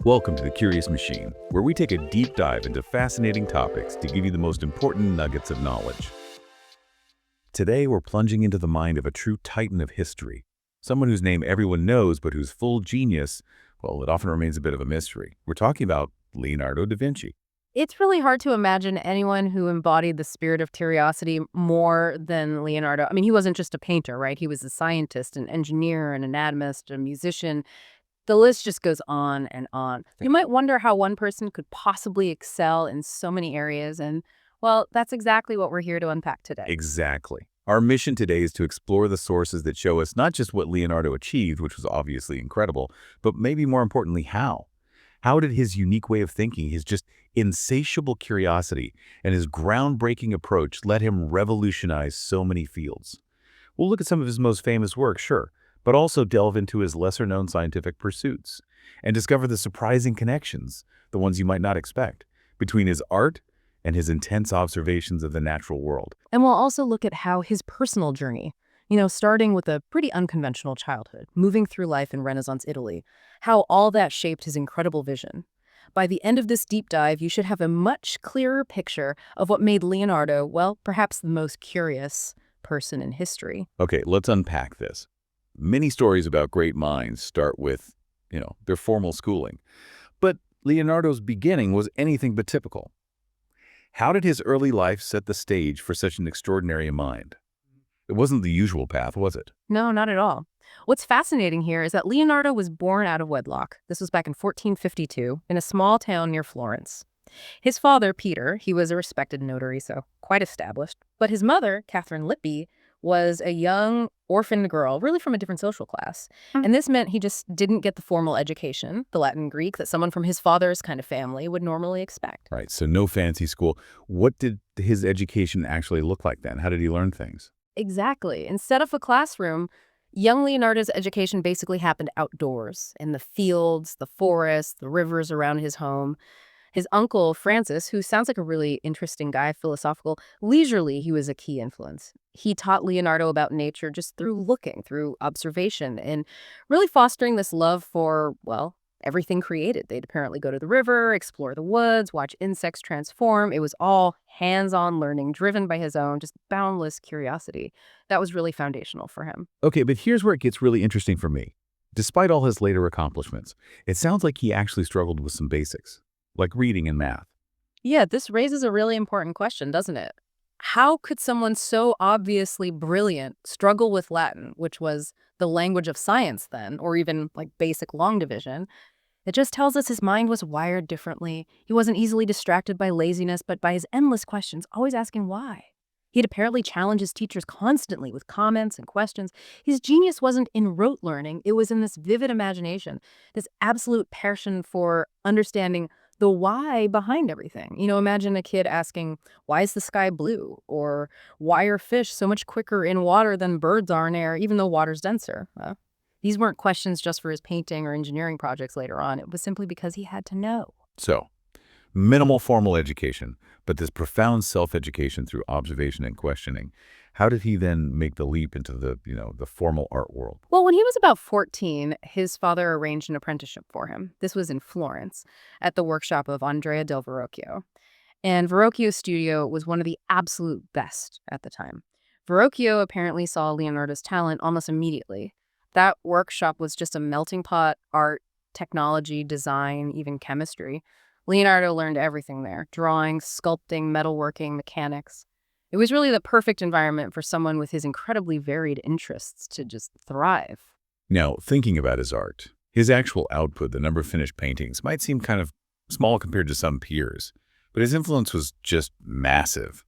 Welcome to The Curious Machine, where we take a deep dive into fascinating topics to give you the most important nuggets of knowledge. Today, we're plunging into the mind of a true titan of history, someone whose name everyone knows but whose full genius, well, it often remains a bit of a mystery. We're talking about Leonardo da Vinci. It's really hard to imagine anyone who embodied the spirit of curiosity more than Leonardo. I mean, he wasn't just a painter, right? He was a scientist, an engineer, an anatomist, a musician. The list just goes on and on. You might wonder how one person could possibly excel in so many areas, and, well, that's exactly what we're here to unpack today. Exactly. Our mission today is to explore the sources that show us not just what Leonardo achieved, which was obviously incredible, but maybe more importantly, how. How did his unique way of thinking, his just insatiable curiosity, and his groundbreaking approach let him revolutionize so many fields? We'll look at some of his most famous work, sure, but also delve into his lesser-known scientific pursuits and discover the surprising connections, the ones you might not expect, between his art and his intense observations of the natural world. And we'll also look at how his personal journey, starting with a pretty unconventional childhood, moving through life in Renaissance Italy, how all that shaped his incredible vision. By the end of this deep dive, you should have a much clearer picture of what made Leonardo, well, perhaps the most curious person in history. Okay, let's unpack this. Many stories about great minds start with, their formal schooling. But Leonardo's beginning was anything but typical. How did his early life set the stage for such an extraordinary mind? It wasn't the usual path, was it? No, not at all. What's fascinating here is that Leonardo was born out of wedlock. This was back in 1452 in a small town near Florence. His father, Peter, he was a respected notary, so quite established. But his mother, Catherine Lippi, was a young orphaned girl, really from a different social class. And this meant he just didn't get the formal education, the Latin and Greek, that someone from his father's kind of family would normally expect. Right, so no fancy school. What did his education actually look like then? How did he learn things? Exactly. Instead of a classroom, young Leonardo's education basically happened outdoors, in the fields, the forests, the rivers around his home. His uncle, Francis, who sounds like a really interesting guy, philosophical, leisurely, he was a key influence. He taught Leonardo about nature just through looking, through observation, and really fostering this love for, well, everything created. They'd apparently go to the river, explore the woods, watch insects transform. It was all hands-on learning, driven by his own, just boundless curiosity. That was really foundational for him. Okay, but here's where it gets really interesting for me. Despite all his later accomplishments, it sounds like he actually struggled with some basics, like reading and math. Yeah, this raises a really important question, doesn't it? How could someone so obviously brilliant struggle with Latin, which was the language of science then, or even like basic long division? It just tells us his mind was wired differently. He wasn't easily distracted by laziness, but by his endless questions, always asking why. He'd apparently challenge his teachers constantly with comments and questions. His genius wasn't in rote learning, it was in this vivid imagination, this absolute passion for understanding the why behind everything. Imagine a kid asking, why is the sky blue? Or why are fish so much quicker in water than birds are in air, even though water's denser? These weren't questions just for his painting or engineering projects later on. It was simply because he had to know. So, minimal formal education, but this profound self-education through observation and questioning. How did he then make the leap into the formal art world? Well, when he was about 14, his father arranged an apprenticeship for him. This was in Florence, at the workshop of Andrea del Verrocchio. And Verrocchio's studio was one of the absolute best at the time. Verrocchio apparently saw Leonardo's talent almost immediately. That workshop was just a melting pot, art, technology, design, even chemistry. Leonardo learned everything there: drawing, sculpting, metalworking, mechanics. It was really the perfect environment for someone with his incredibly varied interests to just thrive. Now, thinking about his art, his actual output, the number of finished paintings, might seem kind of small compared to some peers, but his influence was just massive.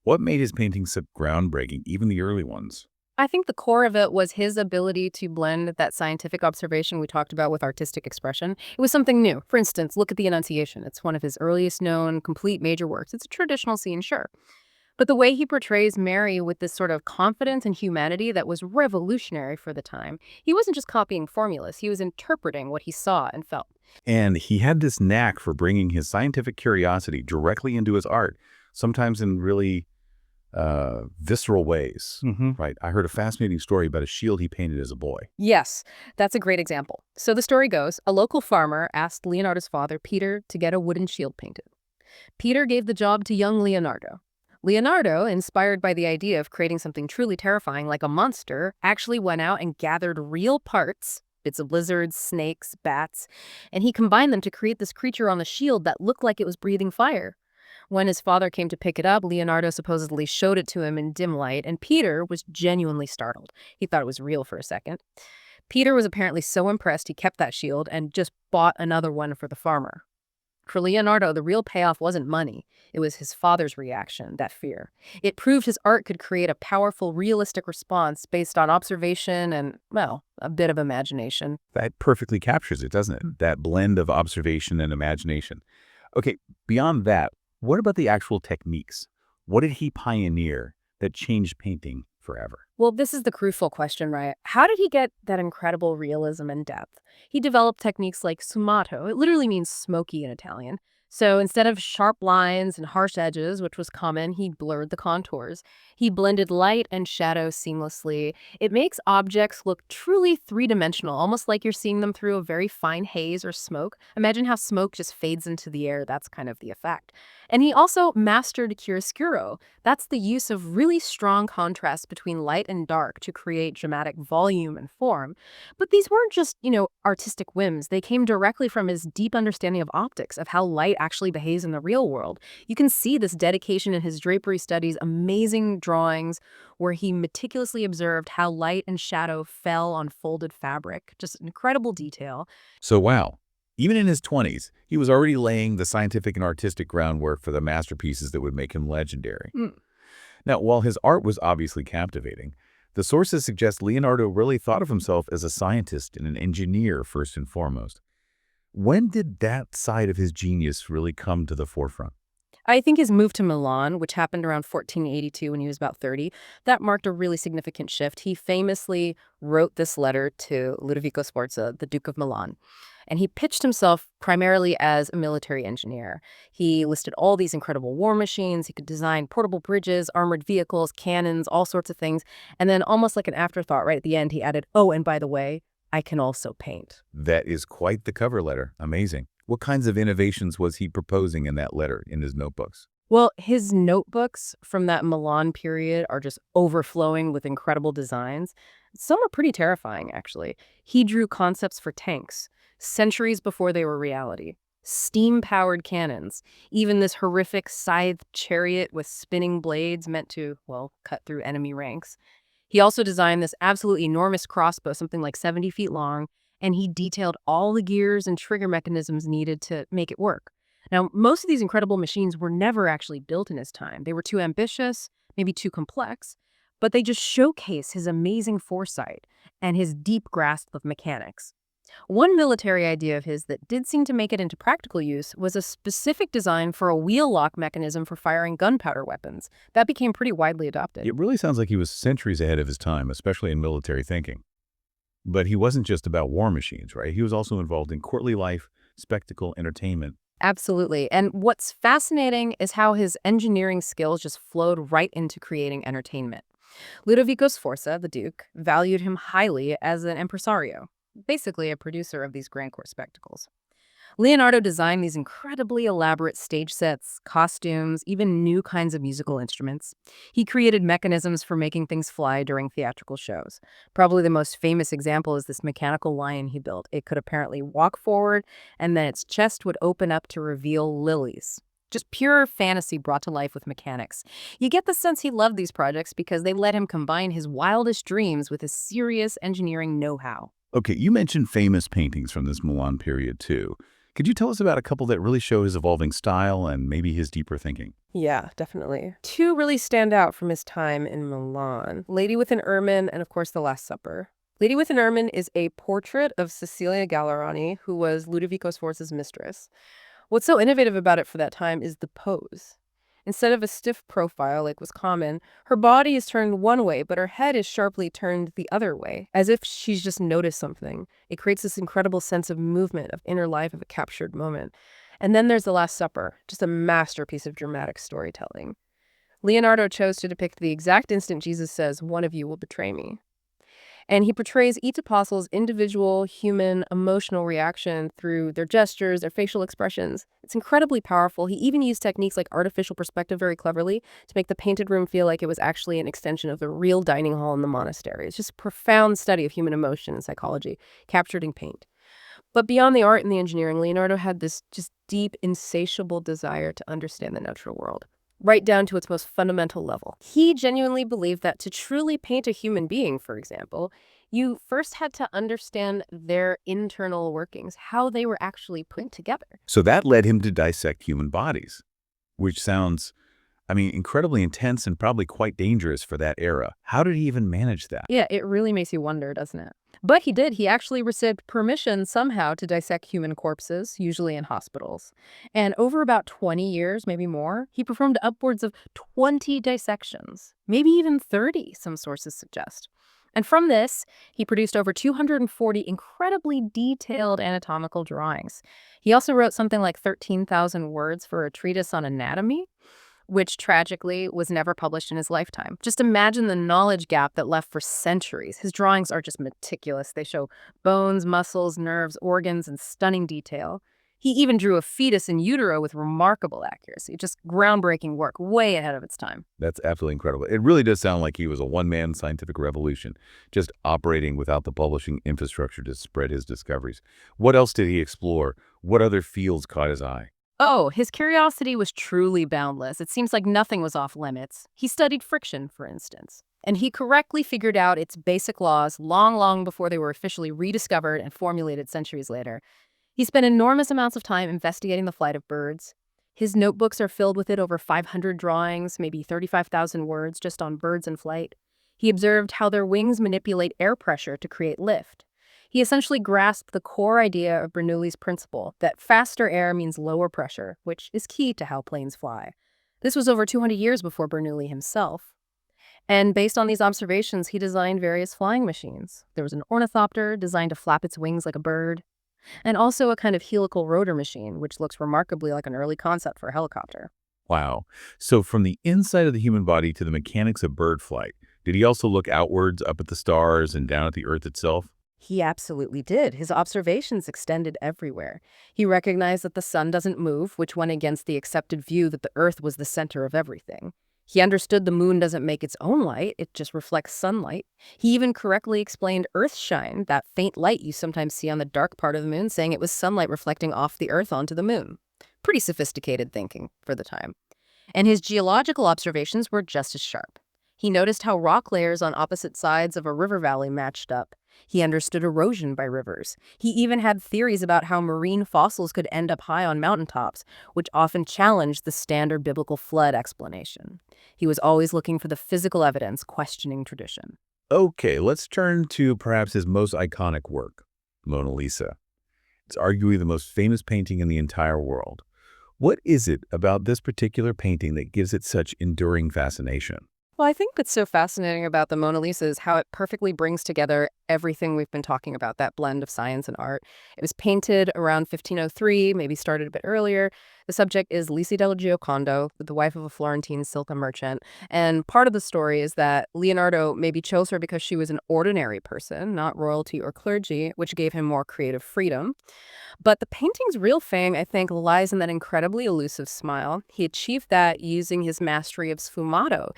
What made his paintings so groundbreaking, even the early ones? I think the core of it was his ability to blend that scientific observation we talked about with artistic expression. It was something new. For instance, look at the Annunciation. It's one of his earliest known complete major works. It's a traditional scene, sure. But the way he portrays Mary with this sort of confidence and humanity that was revolutionary for the time, he wasn't just copying formulas, he was interpreting what he saw and felt. And he had this knack for bringing his scientific curiosity directly into his art, sometimes in really visceral ways, Hmm. right? I heard a fascinating story about a shield he painted as a boy. Yes, that's a great example. So the story goes, a local farmer asked Leonardo's father, Peter, to get a wooden shield painted. Peter gave the job to young Leonardo. Leonardo, inspired by the idea of creating something truly terrifying like a monster, actually went out and gathered real parts, bits of lizards, snakes, bats, and he combined them to create this creature on the shield that looked like it was breathing fire. When his father came to pick it up, Leonardo supposedly showed it to him in dim light, and Peter was genuinely startled. He thought it was real for a second. Peter was apparently so impressed he kept that shield and just bought another one for the farmer. For Leonardo, the real payoff wasn't money. It was his father's reaction, that fear. It proved his art could create a powerful, realistic response based on observation and, well, a bit of imagination. That perfectly captures it, doesn't it? That blend of observation and imagination. Okay, beyond that, what about the actual techniques? What did he pioneer that changed painting forever? Well, this is the crucial question, right? How did he get that incredible realism and depth? He developed techniques like sfumato. It literally means smoky in Italian. So instead of sharp lines and harsh edges, which was common, he blurred the contours. He blended light and shadow seamlessly. It makes objects look truly three-dimensional, almost like you're seeing them through a very fine haze or smoke. Imagine how smoke just fades into the air. That's kind of the effect. And he also mastered chiaroscuro. That's the use of really strong contrast between light and dark to create dramatic volume and form. But these weren't just, artistic whims. They came directly from his deep understanding of optics, of how light actually behaves in the real world. You can see this dedication in his drapery studies, amazing drawings where he meticulously observed how light and shadow fell on folded fabric. Just incredible detail. So, wow. Even in his 20s, he was already laying the scientific and artistic groundwork for the masterpieces that would make him legendary. Mm. Now, while his art was obviously captivating, the sources suggest Leonardo really thought of himself as a scientist and an engineer first and foremost. When did that side of his genius really come to the forefront? I think his move to Milan, which happened around 1482 when he was about 30, that marked a really significant shift. He famously wrote this letter to Ludovico Sforza, the Duke of Milan, and he pitched himself primarily as a military engineer. He listed all these incredible war machines. He could design portable bridges, armored vehicles, cannons, all sorts of things. And then almost like an afterthought, right at the end, he added, oh, and by the way, I can also paint. That is quite the cover letter. Amazing. What kinds of innovations was he proposing in that letter in his notebooks? Well, his notebooks from that Milan period are just overflowing with incredible designs. Some are pretty terrifying, actually. He drew concepts for tanks, centuries before they were reality. Steam-powered cannons, even this horrific scythed chariot with spinning blades meant to, well, cut through enemy ranks. He also designed this absolutely enormous crossbow, something like 70 feet long, and he detailed all the gears and trigger mechanisms needed to make it work. Now, most of these incredible machines were never actually built in his time. They were too ambitious, maybe too complex, but they just showcase his amazing foresight and his deep grasp of mechanics. One military idea of his that did seem to make it into practical use was a specific design for a wheel lock mechanism for firing gunpowder weapons. That became pretty widely adopted. It really sounds like he was centuries ahead of his time, especially in military thinking. But he wasn't just about war machines, right? He was also involved in courtly life, spectacle, entertainment. Absolutely. And what's fascinating is how his engineering skills just flowed right into creating entertainment. Ludovico Sforza, the Duke, valued him highly as an impresario, basically a producer of these grand court spectacles. Leonardo designed these incredibly elaborate stage sets, costumes, even new kinds of musical instruments. He created mechanisms for making things fly during theatrical shows. Probably the most famous example is this mechanical lion he built. It could apparently walk forward, and then its chest would open up to reveal lilies. Just pure fantasy brought to life with mechanics. You get the sense he loved these projects because they let him combine his wildest dreams with his serious engineering know-how. Okay, you mentioned famous paintings from this Milan period, too. Could you tell us about a couple that really show his evolving style and maybe his deeper thinking? Yeah, definitely. Two really stand out from his time in Milan: Lady with an Ermine and, of course, The Last Supper. Lady with an Ermine is a portrait of Cecilia Gallerani, who was Ludovico Sforza's mistress. What's so innovative about it for that time is the pose. Instead of a stiff profile like was common, her body is turned one way, but her head is sharply turned the other way, as if she's just noticed something. It creates this incredible sense of movement, of inner life, of a captured moment. And then there's The Last Supper, just a masterpiece of dramatic storytelling. Leonardo chose to depict the exact instant Jesus says, "One of you will betray me." And he portrays each apostle's individual human emotional reaction through their gestures, their facial expressions. It's incredibly powerful. He even used techniques like artificial perspective very cleverly to make the painted room feel like it was actually an extension of the real dining hall in the monastery. It's just a profound study of human emotion and psychology captured in paint. But beyond the art and the engineering, Leonardo had this just deep, insatiable desire to understand the natural world, right down to its most fundamental level. He genuinely believed that to truly paint a human being, for example, you first had to understand their internal workings, how they were actually put together. So that led him to dissect human bodies, which sounds, incredibly intense and probably quite dangerous for that era. How did he even manage that? Yeah, it really makes you wonder, doesn't it? But he did. He actually received permission somehow to dissect human corpses, usually in hospitals. And over about 20 years, maybe more, he performed upwards of 20 dissections, maybe even 30, some sources suggest. And from this, he produced over 240 incredibly detailed anatomical drawings. He also wrote something like 13,000 words for a treatise on anatomy, which tragically was never published in his lifetime. Just imagine the knowledge gap that left for centuries. His drawings are just meticulous. They show bones, muscles, nerves, organs in stunning detail. He even drew a fetus in utero with remarkable accuracy. Just groundbreaking work, way ahead of its time. That's absolutely incredible. It really does sound like he was a one-man scientific revolution, just operating without the publishing infrastructure to spread his discoveries. What else did he explore? What other fields caught his eye? Oh, his curiosity was truly boundless. It seems like nothing was off limits. He studied friction, for instance, and he correctly figured out its basic laws long, long before they were officially rediscovered and formulated centuries later. He spent enormous amounts of time investigating the flight of birds. His notebooks are filled with over 500 drawings, maybe 35,000 words just on birds in flight. He observed how their wings manipulate air pressure to create lift. He essentially grasped the core idea of Bernoulli's principle that faster air means lower pressure, which is key to how planes fly. This was over 200 years before Bernoulli himself. And based on these observations, he designed various flying machines. There was an ornithopter designed to flap its wings like a bird, and also a kind of helical rotor machine, which looks remarkably like an early concept for a helicopter. Wow. So from the inside of the human body to the mechanics of bird flight, did he also look outwards, up at the stars and down at the Earth itself? He absolutely did. His observations extended everywhere. He recognized that the sun doesn't move, which went against the accepted view that the Earth was the center of everything. He understood the moon doesn't make its own light, it just reflects sunlight. He even correctly explained Earthshine, that faint light you sometimes see on the dark part of the moon, saying it was sunlight reflecting off the Earth onto the moon. Pretty sophisticated thinking for the time. And his geological observations were just as sharp. He noticed how rock layers on opposite sides of a river valley matched up. He understood erosion by rivers. He even had theories about how marine fossils could end up high on mountaintops, which often challenged the standard biblical flood explanation. He was always looking for the physical evidence, questioning tradition. Okay, let's turn to perhaps his most iconic work, Mona Lisa. It's arguably the most famous painting in the entire world. What is it about this particular painting that gives it such enduring fascination? Well, I think what's so fascinating about the Mona Lisa is how it perfectly brings together everything we've been talking about, that blend of science and art. It was painted around 1503, maybe started a bit earlier. The subject is Lisi del Giocondo, the wife of a Florentine silk merchant. And part of the story is that Leonardo maybe chose her because she was an ordinary person, not royalty or clergy, which gave him more creative freedom. But the painting's real fame, I think, lies in that incredibly elusive smile. He achieved that using his mastery of sfumato.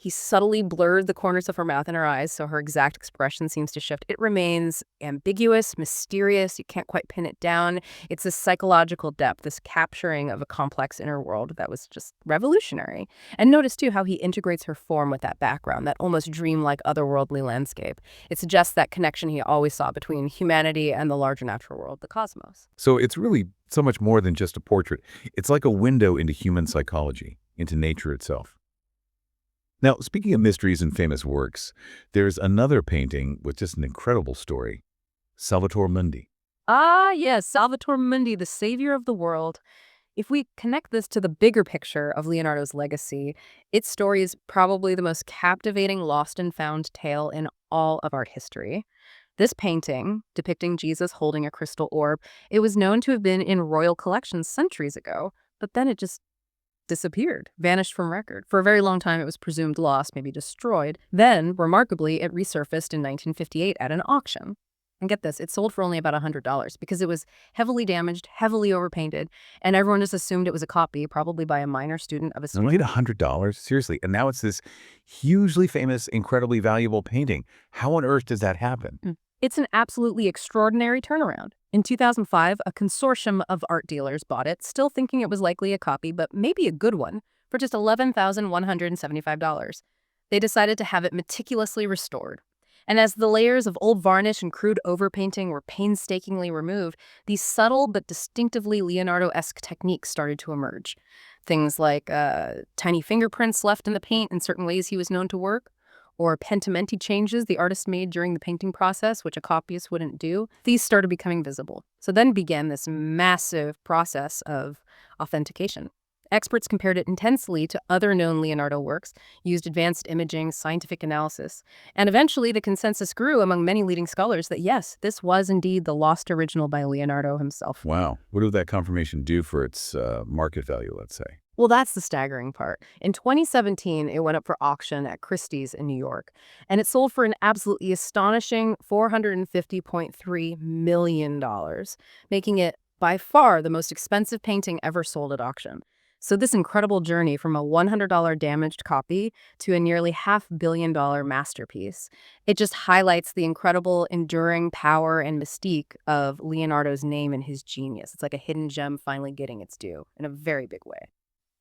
He subtly blurred the corners of her mouth and her eyes, so her exact expression seems to shift. It remains ambiguous, mysterious. You can't quite pin it down. It's a psychological depth, this capturing of a complex inner world that was just revolutionary. And notice, too, how he integrates her form with that background, that almost dreamlike otherworldly landscape. It suggests that connection he always saw between humanity and the larger natural world, the cosmos. So it's really so much more than just a portrait. It's like a window into human psychology, into nature itself. Now, speaking of mysteries and famous works, there's another painting with just an incredible story, Salvator Mundi. Ah, yes, Salvator Mundi, the savior of the world. If we connect this to the bigger picture of Leonardo's legacy, its story is probably the most captivating lost and found tale in all of art history. This painting, depicting Jesus holding a crystal orb, it was known to have been in royal collections centuries ago, but then it just disappeared, vanished from record. For a very long time, it was presumed lost, maybe destroyed. Then, remarkably, it resurfaced in 1958 at an auction. And get this, it sold for only about $100 because it was heavily damaged, heavily overpainted, and everyone just assumed it was a copy, probably by a minor student of a Only student. $100? Seriously. And now it's this hugely famous, incredibly valuable painting. How on earth does that happen? It's an absolutely extraordinary turnaround. In 2005, a consortium of art dealers bought it, still thinking it was likely a copy, but maybe a good one, for just $11,175. They decided to have it meticulously restored. And as the layers of old varnish and crude overpainting were painstakingly removed, these subtle but distinctively Leonardo-esque techniques started to emerge. Things like tiny fingerprints left in the paint in certain ways he was known to work, or pentimenti changes the artist made during the painting process, which a copyist wouldn't do. These started becoming visible. So then began this massive process of authentication. Experts compared it intensely to other known Leonardo works, used advanced imaging, scientific analysis, and eventually the consensus grew among many leading scholars that yes, this was indeed the lost original by Leonardo himself. Wow. What did that confirmation do for its market value, let's say? Well, that's the staggering part. In 2017, it went up for auction at Christie's in New York, and it sold for an absolutely astonishing $450.3 million, making it by far the most expensive painting ever sold at auction. So this incredible journey from a $100 damaged copy to a nearly $500 million masterpiece, it just highlights the incredible enduring power and mystique of Leonardo's name and his genius. It's like a hidden gem finally getting its due in a very big way.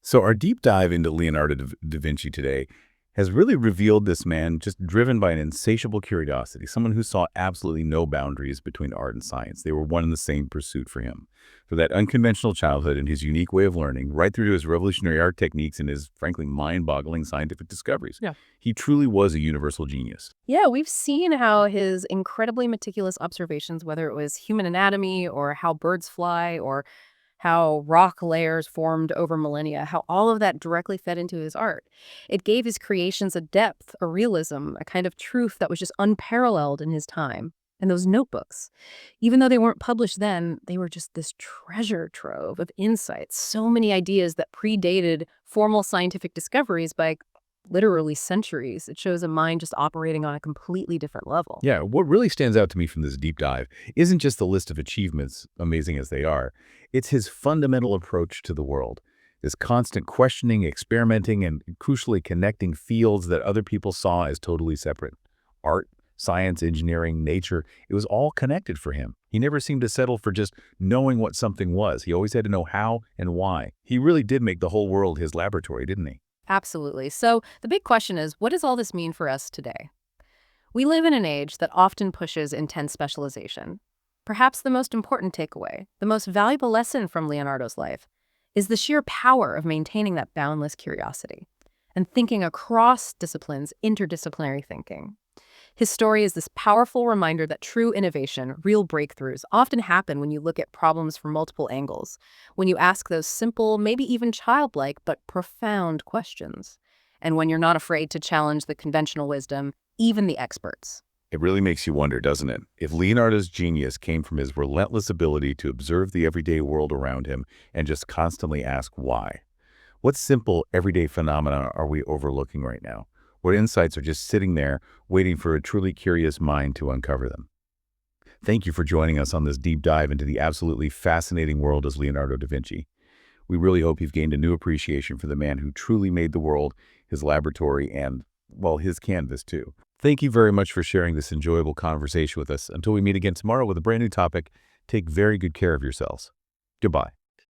So our deep dive into Leonardo da Vinci today has really revealed this man just driven by an insatiable curiosity, someone who saw absolutely no boundaries between art and science. They were one and the same pursuit for him. For that unconventional childhood and his unique way of learning, right through to his revolutionary art techniques and his, frankly, mind-boggling scientific discoveries. Yeah. He truly was a universal genius. Yeah, we've seen how his incredibly meticulous observations, whether it was human anatomy or how birds fly or how rock layers formed over millennia, how all of that directly fed into his art. It gave his creations a depth, a realism, a kind of truth that was just unparalleled in his time. And those notebooks, even though they weren't published then, they were just this treasure trove of insights, so many ideas that predated formal scientific discoveries by literally centuries. It shows a mind just operating on a completely different level. Yeah, what really stands out to me from this deep dive isn't just the list of achievements, amazing as they are. It's his fundamental approach to the world. This constant questioning, experimenting, and crucially connecting fields that other people saw as totally separate. Art, science, engineering, nature, it was all connected for him. He never seemed to settle for just knowing what something was. He always had to know how and why. He really did make the whole world his laboratory, didn't he? Absolutely. So the big question is, what does all this mean for us today? We live in an age that often pushes intense specialization. Perhaps the most important takeaway, the most valuable lesson from Leonardo's life, is the sheer power of maintaining that boundless curiosity and thinking across disciplines, interdisciplinary thinking. His story is this powerful reminder that true innovation, real breakthroughs, often happen when you look at problems from multiple angles, when you ask those simple, maybe even childlike, but profound questions, and when you're not afraid to challenge the conventional wisdom, even the experts. It really makes you wonder, doesn't it? If Leonardo's genius came from his relentless ability to observe the everyday world around him and just constantly ask why. What simple, everyday phenomena are we overlooking right now? What insights are just sitting there waiting for a truly curious mind to uncover them? Thank you for joining us on this deep dive into the absolutely fascinating world as Leonardo da Vinci. We really hope you've gained a new appreciation for the man who truly made the world, his laboratory, and, well, his canvas too. Thank you very much for sharing this enjoyable conversation with us. Until we meet again tomorrow with a brand new topic, take very good care of yourselves. Goodbye.